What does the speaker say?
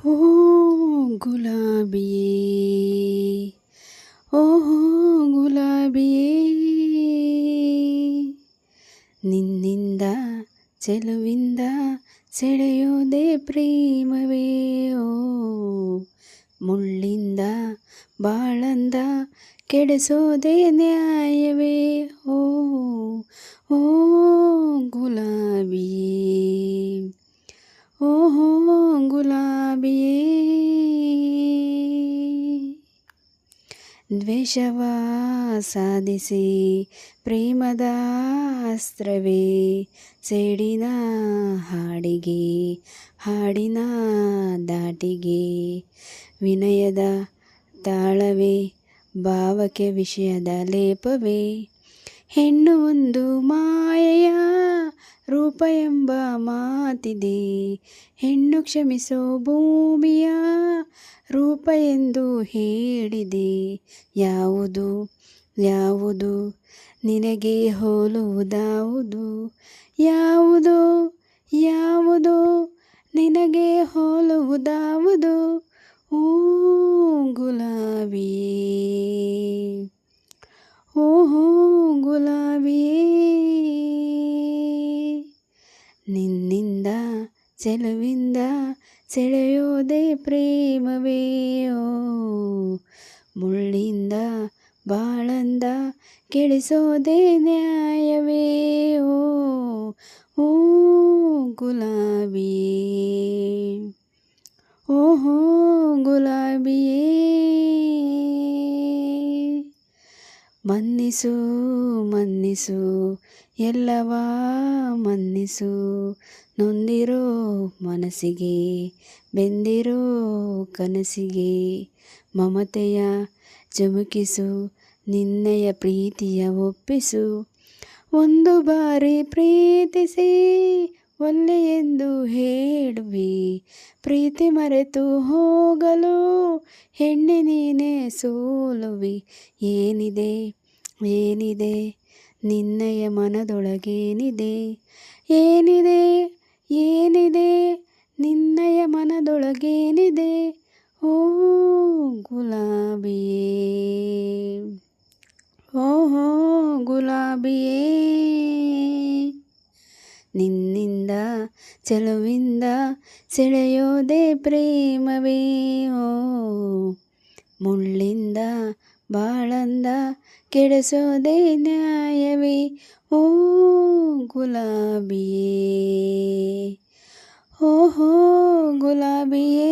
ಓ ಗುಲಾಬಿಯೇ, ಓಹೋ ಗುಲಾಬಿಯೇ, ನಿನ್ನಿಂದ ಚೆಲುವಿಂದ ಸೆಳೆಯೋದೆ ಪ್ರೇಮವೇ. ಓ ಮುಳ್ಳಿಂದ ಬಾಳಂದ ಕೆಡಿಸೋದೆ ನ್ಯಾಯವೇ. ಓ ಓ ಗುಲಾಬಿಯೇ, ಓಹೋ ಗುಲಾಬಿಯೇ, ದ್ವೇಷವ ಸಾಧಿಸಿ ಪ್ರೇಮದ ಅಸ್ತ್ರವೇ, ಸೇಡಿನ ಹಾಡಿಗೆ ಹಾಡಿನ ದಾಟಿಗೆ, ವಿನಯದ ತಾಳವೇ ಭಾವಕ್ಕೆ ವಿಷಯದ ಲೇಪವೇ, ಹೆಣ್ಣು ಒಂದು ಮಾಯೆಯ ರೂಪ ಎಂಬ ಮಾತಿದೆ, ಹೆಣ್ಣು ಕ್ಷಮಿಸೋ ಭೂಮಿಯ ರೂಪ ಎಂದು ಹೇಳಿದೆ. ಯಾವುದು ಯಾವುದು ನಿನಗೆ ಹೋಲುವುದಾವುದು, ಯಾವುದು ಯಾವುದು ನಿನಗೆ ಹೋಲುವುದಾವುದು. ಓ ಗುಲಾಬಿಯೇ, ಓಹೋ ಗುಲಾಬಿಯೇ, ನಿನ್ನಿಂದ ಚೆಲುವಿಂದ ಸೆಳೆಯೋದೆ ಪ್ರೇಮವೇ. ಓ ಮುಳ್ಳಿಂದ ಬಾಳಂದ ಕೆಡಿಸೋದೆ ನ್ಯಾಯವೇ. ಓ ಓ ಗುಲಾಬಿಯೇ, ಓಹೋ ಗುಲಾಬಿಯೇ, ಮನ್ನಿಸು ಮನ್ನಿಸು ಎಲ್ಲವ ಮನ್ನಿಸು, ನೊಂದಿರೋ ಮನಸ್ಸಿಗೆ ಬೆಂದಿರೋ ಕನಸಿಗೆ, ಮಮತೆಯ ಚುಮುಕಿಸು ನಿನ್ನಯ ಪ್ರೀತಿಯ ಒಪ್ಪಿಸು, ಒಂದು ಬಾರಿ ಪ್ರೀತಿಸಿ ಒಲ್ಲೆ ಎಂದು ಹೇಳುವೆ, ಪ್ರೀತಿ ಮರೆತು ಹೋಗಲು ಹೆಣ್ಣೆ ನೀನೇ ಸೋಲುವೆ. ಏನಿದೆ ಏನಿದೆ ನಿನ್ನಯ ಮನದೊಳಗೇನಿದೆ, ಏನಿದೆ ಏನಿದೆ ನಿನ್ನಯ ಮನದೊಳಗೇನಿದೆ. ಓ ಗುಲಾಬಿಯೇ, ಓಹೋ ಗುಲಾಬಿಯೇ, ನಿನ್ನಿಂದ ಚೆಲುವಿಂದ ಸೆಳೆಯೋದೆ ಪ್ರೇಮವೇ. ಓ ಮುಳ್ಳಿಂದ ಬಾಳಂದ ಕೆಡಿಸೋದೆ ನ್ಯಾಯವೇ. ಓ ಗುಲಾಬಿಯೇ, ಓಹೋ ಗುಲಾಬಿಯೇ.